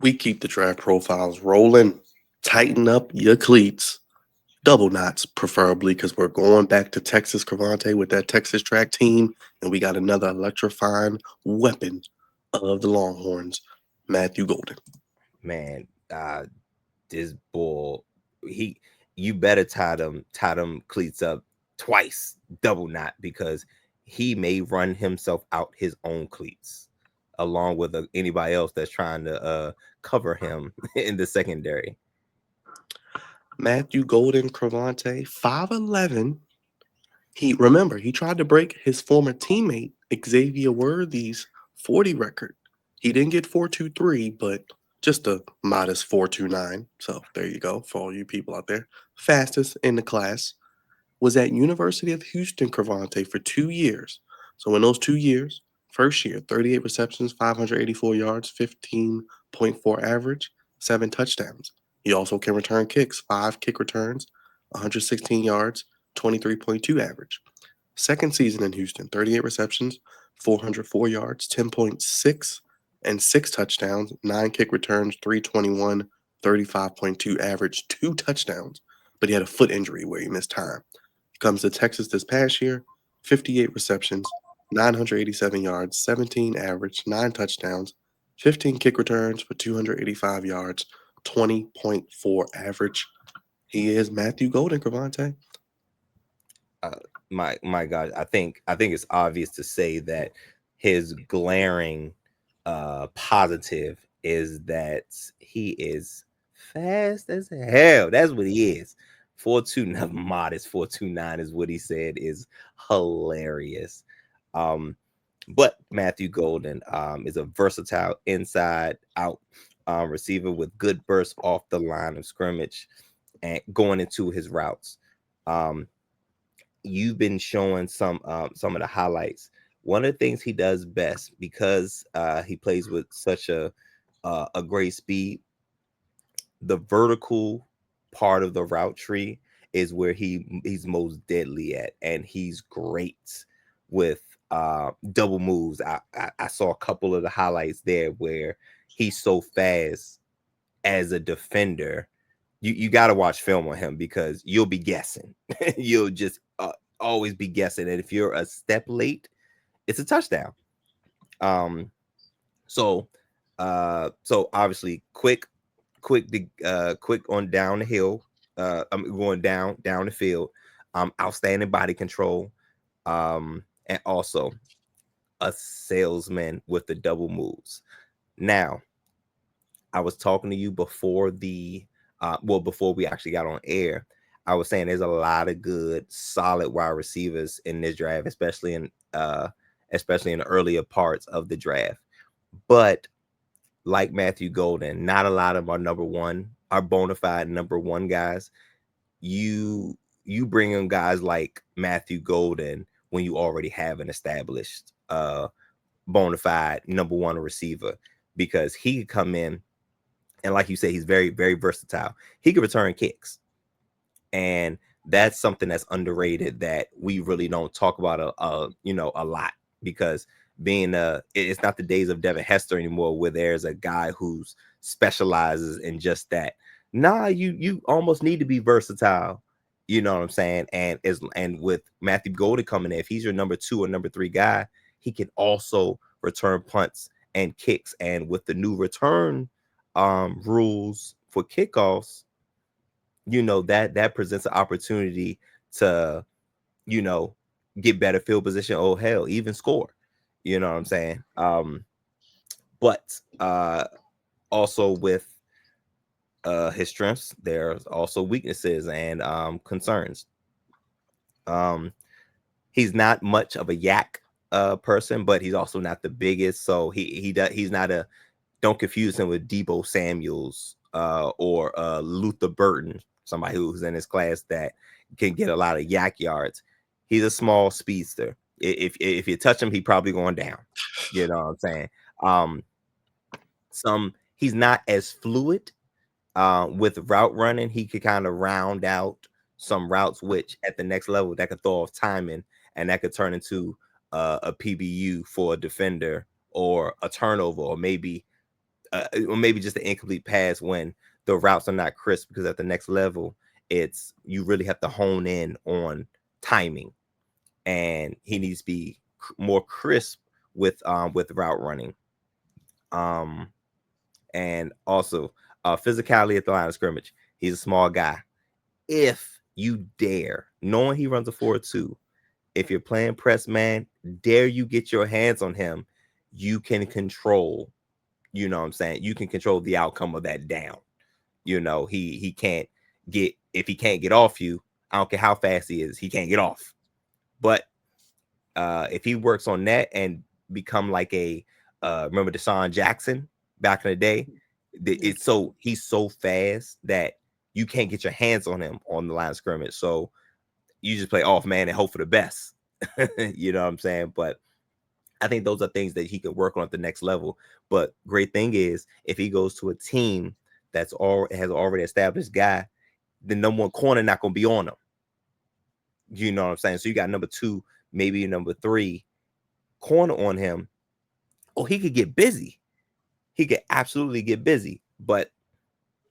We keep the draft profiles rolling. Tighten up your cleats. Double knots, preferably, because we're going back to Texas Cavante with that Texas track team, and we got another electrifying weapon of the Longhorns, Matthew Golden. Man, this bull, he, you better tie them cleats up twice, double knot, because he may run himself out his own cleats, along with anybody else that's trying to cover him in the secondary. Matthew Golden Cravante, 5'11". He tried to break his former teammate Xavier Worthy's 40 record. He didn't get 4.23, but just a modest 4.29. So there you go for all you people out there. Fastest in the class was at University of Houston Cravante for 2 years. So in those 2 years, first year, 38 receptions, 584 yards, 15.4 average, 7 touchdowns. He also can return kicks, 5 kick returns, 116 yards, 23.2 average. Second season in Houston, 38 receptions, 404 yards, 10.6, and 6 touchdowns, 9 kick returns, 321, 35.2 average, 2 touchdowns. But he had a foot injury where he missed time. He comes to Texas this past year, 58 receptions, 987 yards, 17 average, 9 touchdowns, 15 kick returns for 285 yards, 20.4 average. He is Matthew Golden, Cravante. uh, my God, I think it's obvious to say that his glaring positive is that he is fast as hell. That's what he is. 429 modest 429 is what he said, is hilarious. Um, but Matthew Golden is a versatile inside out receiver with good bursts off the line of scrimmage and going into his routes. Um, you've been showing some of the highlights. One of the things he does best, because he plays with such a great speed, the vertical part of the route tree is where he's most deadly at, and he's great with double moves. I saw a couple of the highlights there where he's so fast as a defender. You got to watch film on him because you'll be guessing. You'll just always be guessing, and if you're a step late, it's a touchdown. Um, so so obviously quick on down the hill. I'm going down the field. Outstanding body control. And also a salesman with the double moves. Now, I was talking to you before before we actually got on air. I was saying there's a lot of good, solid wide receivers in this draft, especially in the earlier parts of the draft. But like Matthew Golden, not a lot of them are number one, are bona fide number one guys. You bring in guys like Matthew Golden when you already have an established bona fide number one receiver, because he could come in and, like you say, he's very, very versatile. He can return kicks, and that's something that's underrated that we really don't talk about a lot, because it's not the days of Devin Hester anymore where there's a guy who's specializes in just that. Nah, you almost need to be versatile. You know what I'm saying? And with Matthew Golden coming in, if he's your number two or number three guy, he can also return punts and kicks. And with the new return rules for kickoffs, that presents an opportunity to you know get better field position. Oh hell, even score. You know what I'm saying? But also with his strengths, there's also weaknesses and concerns. um he's not much of a yak person, but he's also not the biggest, so he's not a, don't confuse him with Debo Samuels or Luther Burton, somebody who's in his class that can get a lot of yak yards. He's a small speedster. If you touch him, he probably going down. You know what I'm saying? Um, some He's not as fluid with route running. He could kind of round out some routes, which at the next level that could throw off timing, and that could turn into a PBU for a defender or a turnover, or maybe or maybe just an incomplete pass when the routes are not crisp, because at the next level, it's you really have to hone in on timing, and he needs to be more crisp with route running. And also physicality at the line of scrimmage. He's a small guy. If you dare, knowing he runs a 4-2, if you're playing press man, dare you get your hands on him, you can control, you know what I'm saying? You can control the outcome of that down. You know, he can't get, if he can't get off you, I don't care how fast he is, he can't get off. But if he works on that and become like a remember Deshaun Jackson back in the day, it's so he's so fast that you can't get your hands on him on the line of scrimmage. So you just play off man and hope for the best. You know what I'm saying? But I think those are things that he can work on at the next level. But great thing is, if he goes to a team that's has already established guy, the number one corner not going to be on him. You know what I'm saying? So you got number 2, maybe number 3 corner on him. Oh, he could get busy. He could absolutely get busy. But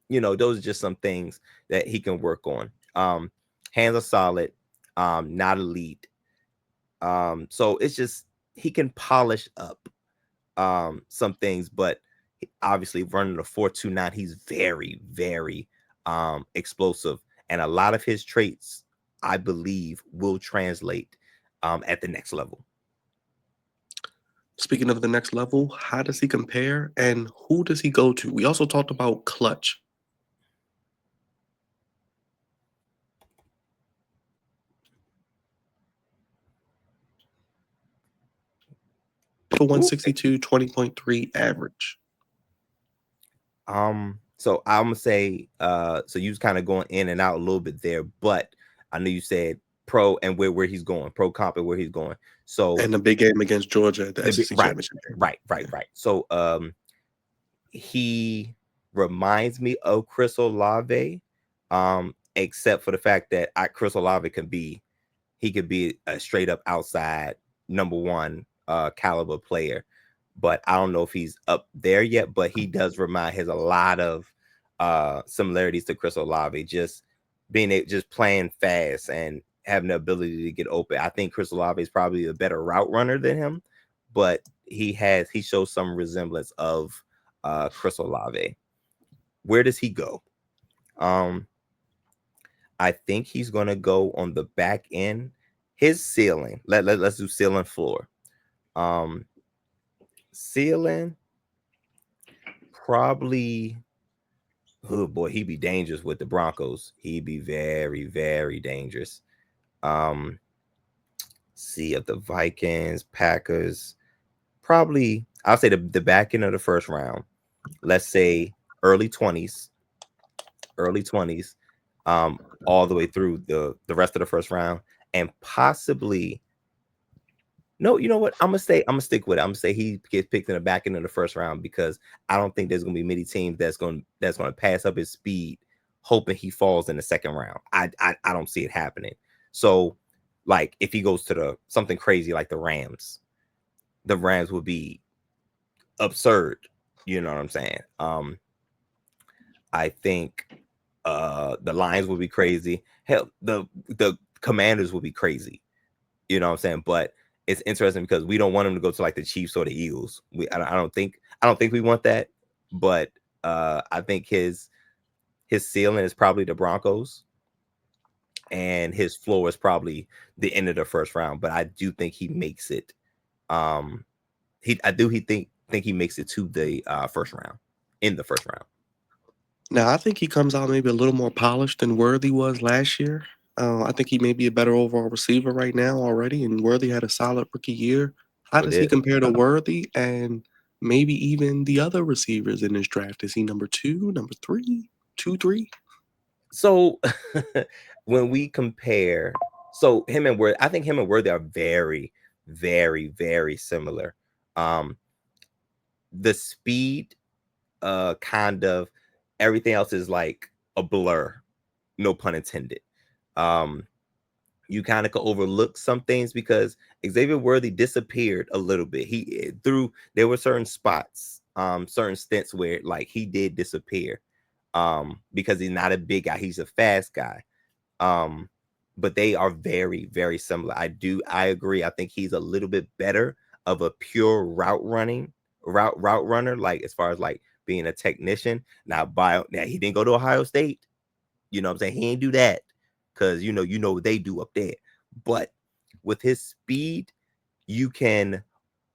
you know, those are just some things that he can work on. Hands are solid, not elite. So it's just he can polish up some things, but obviously running a 4.29, he's very, very explosive, and a lot of his traits, I believe, will translate at the next level. Speaking of the next level, how does he compare and who does he go to? We also talked about clutch. For 162, 20.3 average. So I'm gonna say, so you was kind of going in and out a little bit there, but I know you said pro and where he's going, pro comp and where he's going. So And the big game against Georgia at the SEC championship game. Right. So he reminds me of Chris Olave, except for the fact that Chris Olave could be a straight up outside number 1 caliber player, but I don't know if he's up there yet. But he does has a lot of similarities to Chris Olave, just just playing fast and having the ability to get open. I think Chris Olave is probably a better route runner than him, but he shows some resemblance of Chris Olave. Where does he go? I think he's going to go on the back end. His ceiling, let's do ceiling floor. Ceiling, probably, oh boy, he'd be dangerous with the Broncos. He'd be very, very dangerous. See, of the Vikings, Packers, probably, I'll say the back end of the first round. Let's say early 20s, all the way through the rest of the first round, and possibly, no, you know what? I'm gonna stick with it. I'm gonna say he gets picked in the back end of the first round, because I don't think there's gonna be many teams that's gonna pass up his speed, hoping he falls in the second round. I don't see it happening. So, like, if he goes to something crazy like the Rams would be absurd. You know what I'm saying? I think the Lions would be crazy. Hell, the Commanders would be crazy. You know what I'm saying? But it's interesting because we don't want him to go to like the Chiefs or the Eagles. I don't think we want that. But I think his ceiling is probably the Broncos, and his floor is probably the end of the first round. But I do think he makes it. Think he makes it to the first round, in the first round. Now, I think he comes out maybe a little more polished than Worthy was last year. I think he may be a better overall receiver right now already, and Worthy had a solid rookie year. How does he compare to Worthy and maybe even the other receivers in this draft? Is he number 2, number 3, 2, 3? So when we compare, so him and Worthy, I think him and Worthy are very, very, very similar. The speed, kind of, everything else is like a blur, no pun intended. You kind of could overlook some things because Xavier Worthy disappeared a little bit. There were certain spots certain stints where like he did disappear because he's not a big guy, he's a fast guy. But they are very, very similar. I agree. I think he's a little bit better of a pure route runner, like as far as like being a technician. Now he didn't go to Ohio State. You know what I'm saying? He ain't do that because you know what they do up there. But with his speed, you can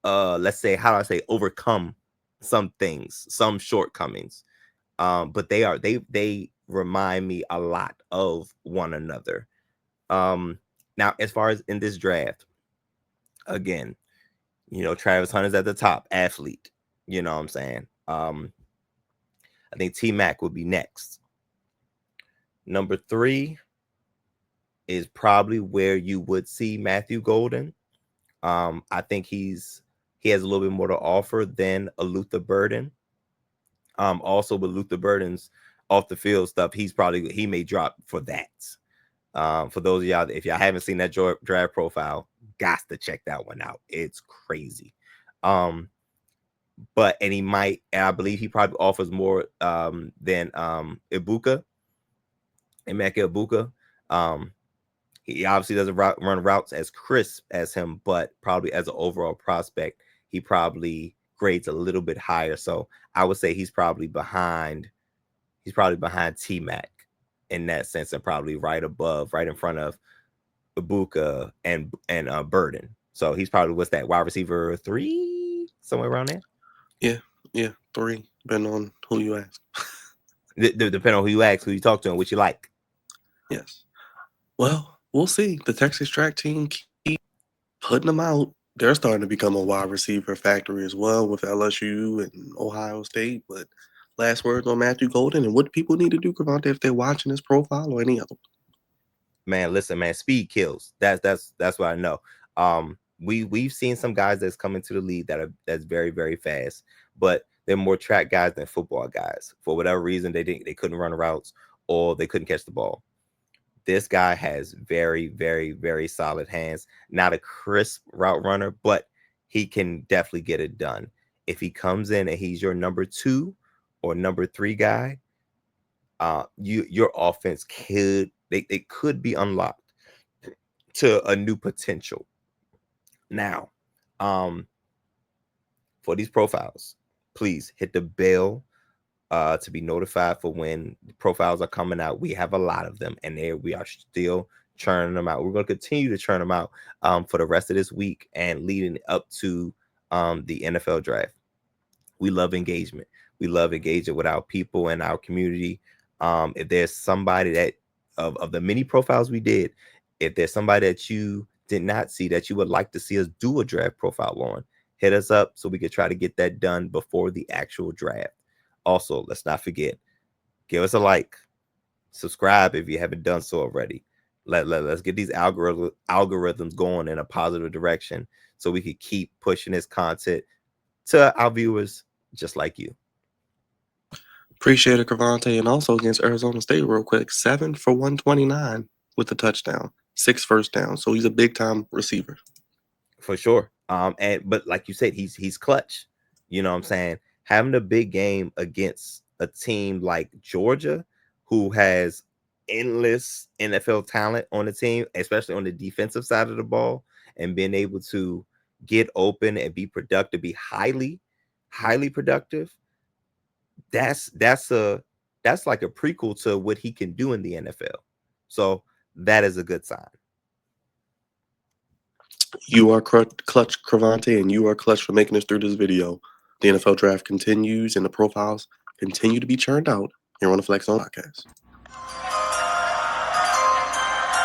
let's say, how do I say, overcome some things, some shortcomings. But they remind me a lot of one another. Now, as far as in this draft, again, Travis Hunter's at the top, athlete. You know what I'm saying? I think T-Mac would be next. Number 3 is probably where you would see Matthew Golden. I think he has a little bit more to offer than a Luther Burden. Also with Luther Burden's off the field stuff, he may drop for that. For those of y'all, if y'all haven't seen that draft profile, got to check that one out. It's crazy. But I believe he probably offers more than Ibuka, Emeka Ibuka. He obviously doesn't run routes as crisp as him, but probably as an overall prospect, he probably grades a little bit higher. So I would say he's probably behind T-Mac in that sense, and probably right in front of Ibuka and Burden. So he's probably, what's that, wide receiver 3, somewhere around there? Yeah, 3, depending on who you ask. Depending on who you ask, who you talk to, and what you like. Yes. Well, we'll see. The Texas track team keep putting them out. They're starting to become a wide receiver factory as well with LSU and Ohio State. But last words on Matthew Golden, and what do people need to do, Cravante, if they're watching this profile or any other? Man, listen, man, speed kills. That's what I know. We've seen some guys that's come into the league that's very, very fast, but they're more track guys than football guys. For whatever reason, they couldn't run routes or they couldn't catch the ball. This guy has very, very, very solid hands. Not a crisp route runner, but he can definitely get it done. If he comes in and he's your number 2 or number 3 guy, your offense could be unlocked to a new potential. Now, for these profiles, please hit the bell to be notified for when the profiles are coming out. We have a lot of them, and we are still churning them out. We're going to continue to churn them out for the rest of this week and leading up to the NFL draft. We love engagement. We love engaging with our people and our community. If there's somebody that of the many profiles we did, if there's somebody that you did not see that you would like to see us do a draft profile on, hit us up so we can try to get that done before the actual draft. Also, let's not forget, give us a like, subscribe if you haven't done so already. Let's get these algorithms going in a positive direction so we can keep pushing this content to our viewers just like you. Appreciate it, Cravante. And also against Arizona State, real quick, 7 for 129 with a touchdown, 6 first downs. So he's a big time receiver. For sure. But like you said, he's clutch. You know what I'm saying? Having a big game against a team like Georgia, who has endless NFL talent on the team, especially on the defensive side of the ball, and being able to get open and be productive, be highly, highly productive. That's like a prequel to what he can do in the NFL. So that is a good sign. You are clutch, Cravante, and you are clutch for making us through this video. The NFL draft continues and the profiles continue to be churned out here on the Flex On Podcast.